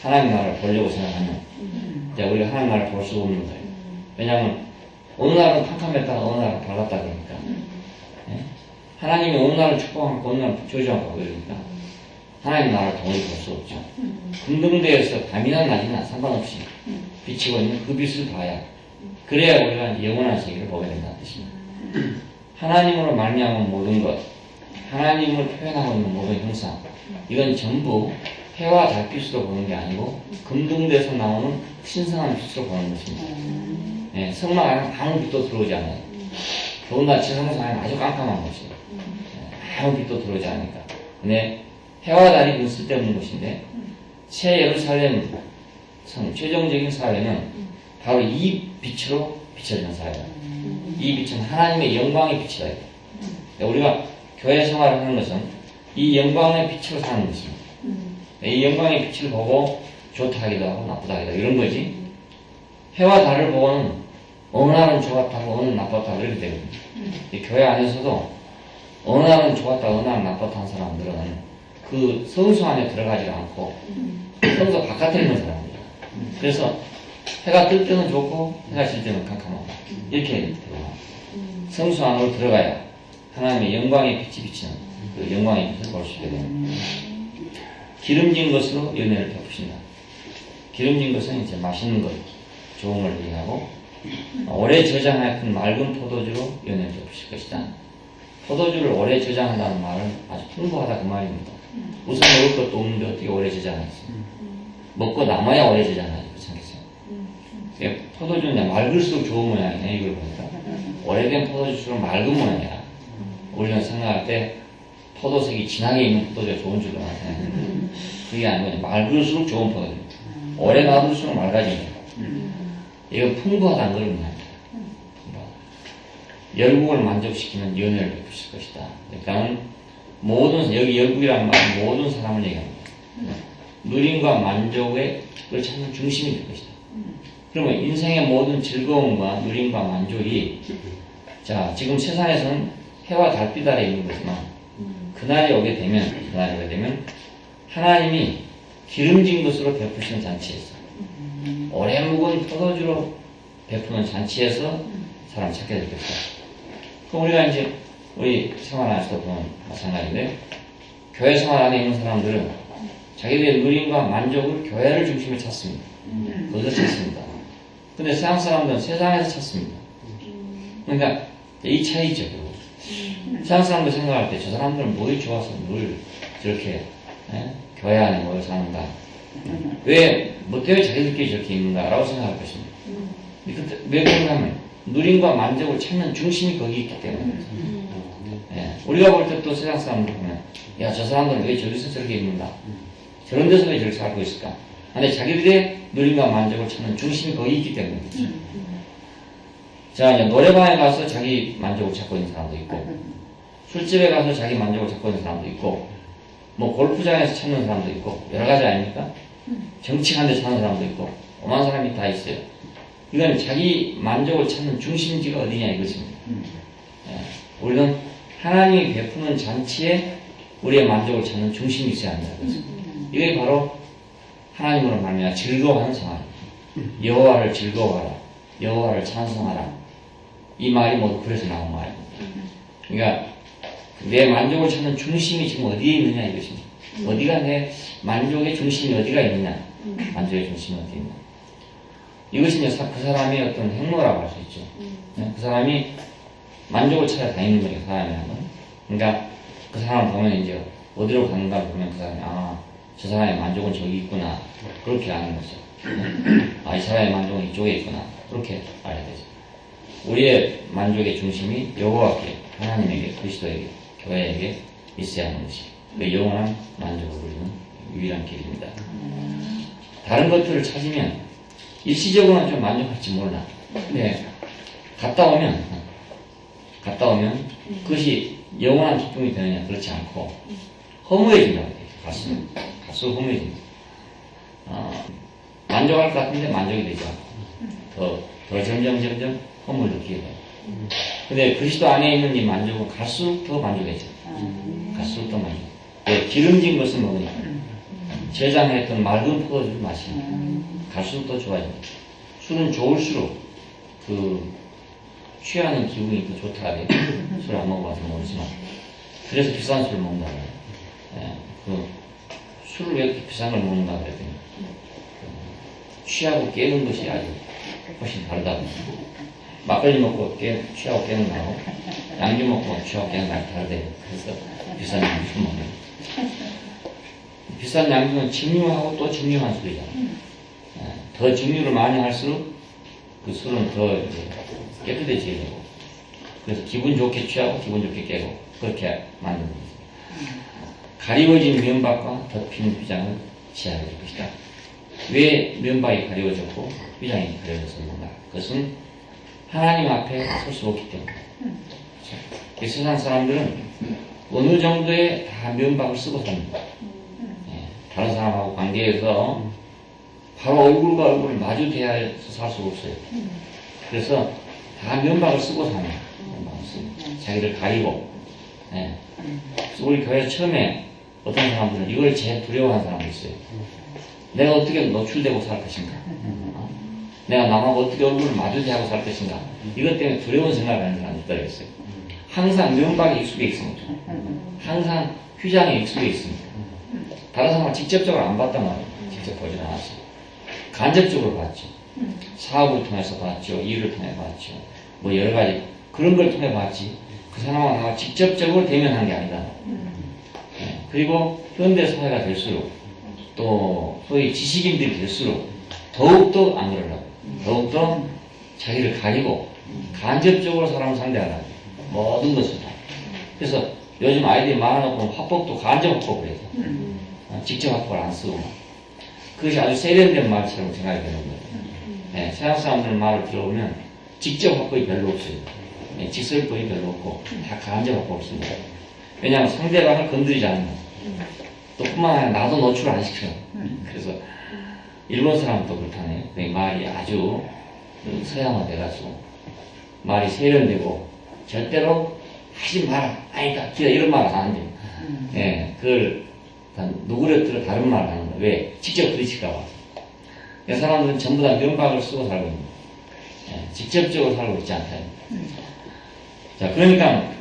하나님 나라를 보려고 생각하면 이제 우리가 하나님 나라를 볼 수 없는 거예요. 왜냐하면 어느 날은 캄캄했다가 어느 날은 밝았다 그러니까. 하나님이 어느 날은 축복하고 어느 날은 저주하고 그러니까 하나님 나라를 동일히 볼 수 없죠. 금등대에서 밤이나 낮이나 상관없이 비치고 있는 그 빛을 봐야 그래야 우리가 영원한 세계를 보게 된다는 뜻입니다. 하나님으로 말미암은 모든 것, 하나님을 표현하고 있는 모든 형상, 이건 전부 해와 달빛으로 보는 게 아니고 금등대에서 나오는 신성한 빛으로 보는 것입니다. 성막 안에 아무 빛도 들어오지 않아요. 더군다나 지성성 안에 아주 깜깜한 것이에요. 아무 빛도 들어오지 않으니까. 근데 해와 달이 쓸데없는 것인데 새 예루살렘 성 최종적인 사회는 바로 이 빛으로 비춰지는 사회다. 이 빛은 하나님의 영광의 빛이다. 우리가 교회 생활을 하는 것은 이 영광의 빛으로 사는 것입니다. 이 영광의 빛을 보고 좋다 하기도 하고 나쁘다 하기도 하고 이런 거지. 해와 달을 보고는 어느 날은 좋았다고 어느 날은 나빴다고 이렇게 되거든요. 이 교회 안에서도 어느 날은 좋았다 어느 날은 나빴다 한 사람들은 그 성수 안에 들어가지 않고 성수 바깥에 있는 사람입니다. 그래서 해가 뜰 때는 좋고 해가 질 때는 캄캄하고 이렇게 되고 성수 안으로 들어가야 하나님의 영광의 빛이 비치는 그 영광의 빛을 볼 수 있게 됩니다. 기름진 것으로 연회를 베푸신다. 기름진 것은 이제 맛있는 것, 좋은 걸 얘기하고 오래 저장하였던 맑은 포도주로 연회를 베푸실 것이다. 포도주를 오래 저장한다는 말은 아주 풍부하다 그 말입니다. 우선 먹을 것도 없는데 어떻게 오래 저장하겠어요? 먹고 남아야 오래 저장하지 그렇지 않겠어요? 포도주는 맑을수록 좋은 모양이네 이걸 보니까 오래된 포도주처럼 맑은 모양이야. 우리는 생각할 때 포도색이 진하게 있는 포도주가 좋은 줄로 생각하는데 그게 아니고 맑을수록 좋은 포도주. 오래 놔둘수록 맑아집니다. 이거 풍부하다는 걸 의미합니다. 열국을 만족시키는 연회를 베푸실 것이다. 그러니까 모든 여기 열국이라는 말은 모든 사람을 얘기합니다. 누림과 만족을 찾는 중심이 될 것이다. 그러면 인생의 모든 즐거움과 누림과 만족이 자 지금 세상에서는 해와 달빛 아래 있는 거지만 그날이 오게 되면 하나님이 기름진 것으로 베푸시는 잔치에서 오래 묵은 포도주로 베푸는 잔치에서 사람 찾게 될 것이다. 그럼 우리가 이제 우리 생활 안에서도 보면 마찬가지인데 교회 생활 안에 있는 사람들은 자기들의 누림과 만족을 교회를 중심에 찾습니다. 거기서 찾습니다. 근데 세상 사람들은 세상에서 찾습니다. 그러니까 이 차이죠. 세상 사람들 생각할 때 저 사람들은 뭐가 좋아서 뭘 저렇게 교회 안에 모여 사는가 왜, 뭐 때문에 자기들끼리 저렇게 있는가라고 생각할 것입니다. 왜 그러냐면, 누림과 만족을 찾는 중심이 거기 있기 때문에. 예, 우리가 볼 때 또 세상 사람들 보면, 야, 저 사람들은 왜 저기서 저렇게 있는가? 저런 데서 왜 저렇게 살고 있을까? 근데 자기들의 누림과 만족을 찾는 중심이 거기 있기 때문에. 자, 이제 노래방에 가서 자기 만족을 찾고 있는 사람도 있고, 술집에 가서 자기 만족을 찾고 있는 사람도 있고, 뭐 골프장에서 찾는 사람도 있고, 여러 가지 아닙니까? 정치하는 데 찾는 사람도 있고, 오만 사람이 다 있어요. 이건 자기 만족을 찾는 중심지가 어디냐 이것입니다. 예, 우리는 하나님이 베푸는 잔치에 우리의 만족을 찾는 중심이 있어야 한다는 것입니다. 이게 바로 하나님으로 말미암아 즐거워하는 생활. 여호와를 즐거워하라. 여호와를 찬송하라. 이 말이 모두 그래서 나온 말입니다. 그러니까 내 만족을 찾는 중심이 지금 어디에 있느냐 이것입니다. 어디가 내 만족의 중심이 어디가 있느냐. 만족의 중심이 어디 있느냐. 이것이 이제 그 사람의 어떤 행로라고 할 수 있죠. 그 사람이 만족을 찾아 다니는 거예요, 사람이 하면. 그러니까 그 사람 보면 이제 어디로 가는가 보면 그 사람이, 아, 저 사람의 만족은 저기 있구나. 그렇게 아는 거죠. 아, 이 사람의 만족은 이쪽에 있구나. 그렇게 알아야 되죠. 우리의 만족의 중심이 여호와께, 하나님에게, 그리스도에게, 교회에게 있어야 하는 것이. 그 영원한 만족을 누리는 유일한 길입니다. 다른 것들을 찾으면 일시적으로는 좀 만족할지 몰라. 근데 갔다 오면 그것이 영원한 기쁨이 되느냐 그렇지 않고 허무해진다고 해요. 갈수록 허무해집니다. 만족할 것 같은데 만족이 되지 않고 더 점점 허무를 느끼게 돼요. 근데 그리스도 안에 있는 이 만족은 갈수록 더 만족해져. 갈수록 더 만족. 왜? 기름진 것을 먹으니까. 제장했던 맑은 포도주를 마시니까. 갈수록 더 좋아집니다. 술은 좋을수록 취하는 기분이 더 좋다. 술을 안 먹어봐서 모르지만. 그래서 비싼 술을 먹는다고 해요. 술을 왜 이렇게 비싼 걸 먹는가 그랬더니, 취하고 깨는 것이 아주 훨씬 다르다고. 막걸리 먹고 취하고 깨는 거하고, 양주 먹고 취하고 깨는 거하고 다르대요. 그래서 비싼 양주 먹는 거예요. 비싼 양주는 증류하고 또 증류한 술이잖아요. 더 증류를 많이 할수록 그 술은 더 깨끗해지게 되고, 그래서 기분 좋게 취하고 기분 좋게 깨고, 그렇게 만드는 거죠. 가리워진 면박과 덮인 휘장을 취하게 될 것이다. 왜 면박이 가리워졌고 휘장이 가려졌었는가? 그것은 하나님 앞에 설 수 없기 때문에. 이 세상 사람들은 어느 정도의 다 면박을 쓰고 삽니다. 다른 사람하고 관계에서 바로 얼굴과 얼굴을 마주 대하여서 살 수가 없어요. 그래서 다 면박을 쓰고 삽니다. 자기를 가리고. 그래서 우리 교회에서 처음에 어떤 사람들은 이걸 제일 두려워하는 사람도 있어요. 내가 어떻게 노출되고 살 것인가? 내가 남하고 어떻게 얼굴을 마주 대하고 살 것인가? 이것 때문에 두려운 생각을 하는 사람이 있다고 했어요. 항상 면박에 익숙해 있습니다. 항상 휘장에 익숙해 있습니다. 다른 사람을 직접적으로 안 봤단 말이에요. 직접 보진 않았어요. 간접적으로 봤죠. 사업을 통해서 봤죠. 일을 통해 봤죠. 뭐 여러 가지 그런 걸 통해 봤지. 그 사람하고 나가 직접적으로 대면한 게 아니다. 그리고 현대 사회가 될수록 또 소위 지식인들이 될수록 더욱더 안 그러려고. 더욱더 자기를 가리고 간접적으로 사람을 상대하려고. 모든 것을 다. 그래서 요즘 아이들이 말하는 화법도 간접 화법을 해서 직접 화법을 안 쓰고 그것이 아주 세련된 말처럼 생각이 되는 거예요. 세상 사람들 말을 들어보면 직접 화법이 별로 없어요. 직설법이 별로 없고 다 간접 화법을 씁니다. 왜냐하면 상대방을 건드리지 않는 거예요. 또 뿐만 아니라 나도 노출을 안 시켜요. 그래서 일본 사람도 그렇다네요. 말이 아주 서양화돼가지고 말이 세련되고 절대로 하지 마라, 아니다, 기다 이런 말을 안 한대요. 그걸 누구랬더라 다른 말을 하는 거예요. 왜? 직접 부딪힐까봐. 이 사람들은 전부 다 면박을 쓰고 살고 있는 거예요. 직접적으로 살고 있지 않다. 자, 그러니까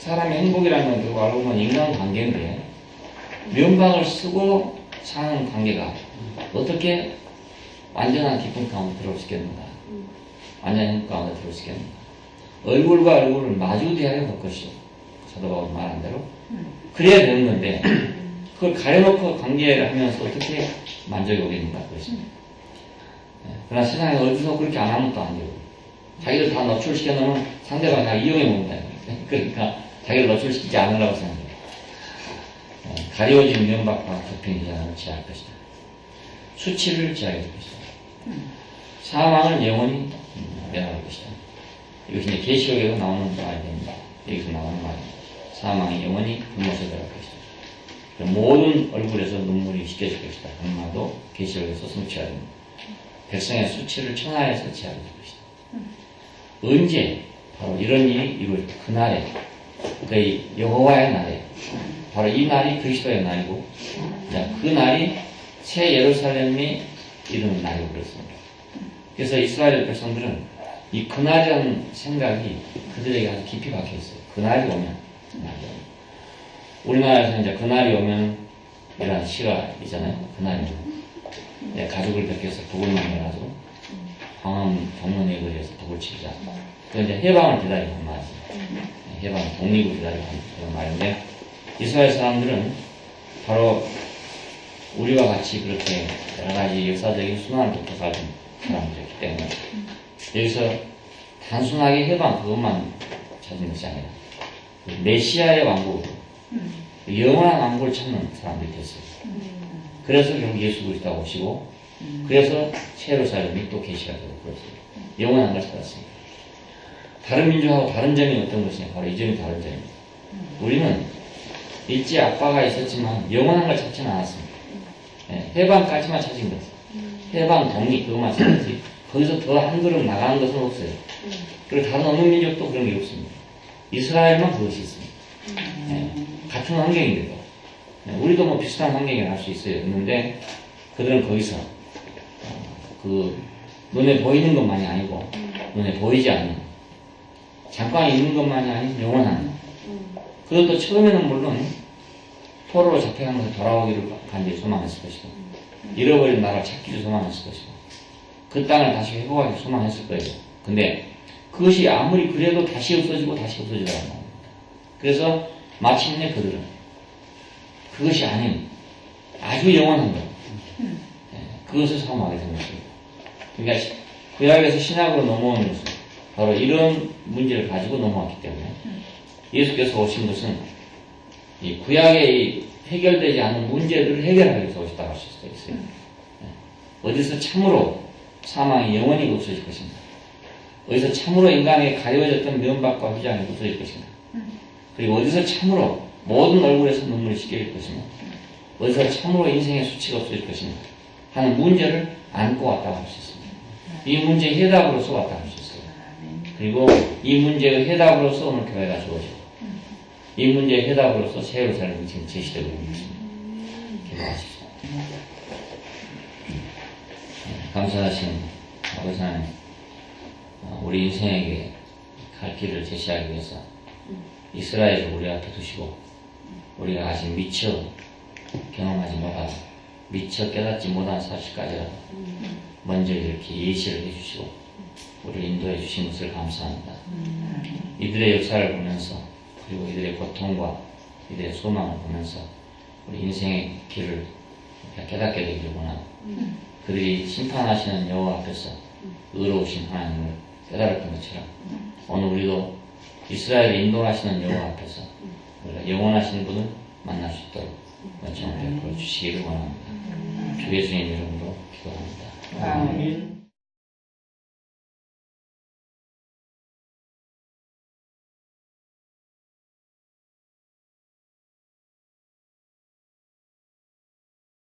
사람의 행복이라는 건 그거 알고 보면 인간관계인데 면박을 쓰고 사는 관계가 어떻게 완전한 기쁨 가운데 들어올 수 있겠는가? 완전한 행복 가운데 들어올 수 있겠는가? 얼굴과 얼굴을 마주 대하여 볼 것이요. 사도 바울이 말한 대로. 그래야 되는 건데, 그걸 가려놓고 관계를 하면서 어떻게 만족이 오겠는가 그것입니다. 그러나 세상에 어디서 그렇게 안 하면 또 안 되고 자기들 다 노출시켜 놓으면 상대방이 다 이용해 먹는다. 그러니까 자기를 노출시키지 않으려고 생각해요. 가려워진 면박과 좁힌 기장을 취할 것이다. 수치를 취하게 될 것이다. 사망을 영원히 면할 것이다. 이것이 이제 계시록에서 나오는 말이 됩니다. 여기서 나오는 말입니다. 사망이 영원히 불못에 들어갈 것이다. 모든 얼굴에서 눈물이 씻겨질 것이다. 한마도 계시록에서 성취해야 됩니다. 백성의 수치를 천하에서 취하게 될 것이다. 언제 바로 이런 일이 이루어질 그날에 그 여호와의 날에 바로 이 날이 그리스도의 날이고 그 날이 새 예루살렘이 이루는 날이고 그렇습니다. 그래서 이스라엘 백성들은 이 그날이라는 생각이 그들에게 아주 깊이 박혀 있어요. 그날이 오면 우리나라에서 이제 그날이 오면 이런 시가 있잖아요. 그날이 오면 가족을 뵙게해서 복을 만나가지고 광화문 정문에 거리에서 복을 치자. 그 이제 해방을 기다리고 한 말이죠. 해방 독립을 기다리고 하는 그런 말인데 이스라엘 사람들은 바로 우리와 같이 그렇게 여러 가지 역사적인 순환을 겪고 살던 사람들이기 때문에 여기서 단순하게 해방 그것만 찾은 것이 아니라 메시아의 왕국, 영원한 왕국을 찾는 사람들이 됐어요. 그래서 결국 예수 그리스도가 오시고 그래서 새 예루살렘이 또 계시가 되고 그렇습니다. 영원한 걸 찾았습니다. 다른 민족하고 다른 점이 어떤 것이냐? 바로 이 점이 다른 점입니다. 우리는 일제 압박가 있었지만 영원한 걸 찾지는 않았습니다. 해방까지만 찾은 거죠. 해방 독립 그것만 찾았지 거기서 더 한 걸음 나가는 것은 없어요. 그리고 다른 어느 민족도 그런 게 없습니다. 이스라엘만 그것이 있습니다. 같은 환경인데도 우리도 뭐 비슷한 환경에 갈 수 있어요. 있는데 그들은 거기서 그 눈에 보이는 것만이 아니고 눈에 보이지 않는 잠깐 있는 것만이 아닌 영원한 그것도 처음에는 물론 포로로 잡혀가면서 돌아오기를 간절히 소망했을 것이고 잃어버린 나라를 찾기를 소망했을 것이고 그 땅을 다시 회복하기 소망했을 거예요. 근데 그것이 아무리 그래도 다시 없어지고 다시 없어지더라는 겁니다. 그래서 마침내 그들은 그것이 아닌 아주 영원한 것 그것을 사모하게 된 것입니다. 그러니까 구약에서 신약으로 넘어오는 것은 바로 이런 문제를 가지고 넘어왔기 때문에 예수께서 오신 것은 이 구약에 해결되지 않은 문제들을 해결하기 위해서 오셨다고 할 수 있어요. 어디서 참으로 사망이 영원히 없어질 것인가? 어디서 참으로 인간에게 가려워졌던 면박과 휘장이 없어질 것인가? 그리고 어디서 참으로 모든 얼굴에서 눈물이 씻겨질 것인가? 어디서 참으로 인생의 수치가 없어질 것인가? 하는 문제를 안고 왔다고 할 수 있습니다. 이 문제의 해답으로서 왔다고 할 수 있어요. 그리고 이 문제의 해답으로서 오늘 교회가 주어지고 이 문제의 해답으로서 새 예루살렘이 지금 제시되고 있는 것입니다. 기도하십시오. 감사하신 아버지 하나님, 우리 인생에게 갈 길을 제시하기 위해서 이스라엘을 우리 앞에 두시고 우리가 아직 미처 경험하지 못하고 미처 깨닫지 못한 사실까지라도 먼저 이렇게 예시를 해주시고 우리를 인도해 주신 것을 감사합니다. 이들의 역사를 보면서 그리고 이들의 고통과 이들의 소망을 보면서 우리 인생의 길을 깨닫게 되기를 원하고 그들이 심판하시는 여호와 앞에서 의로우신 하나님을 깨달았던 것처럼 오늘 우리도 이스라엘을 인도하시는 여호와 앞에서 우리가 영원하신 분을 만날 수 있도록 원천을 베풀어 주시기를 원합니다. 주 예수님 이름으로 기도합니다. 아멘.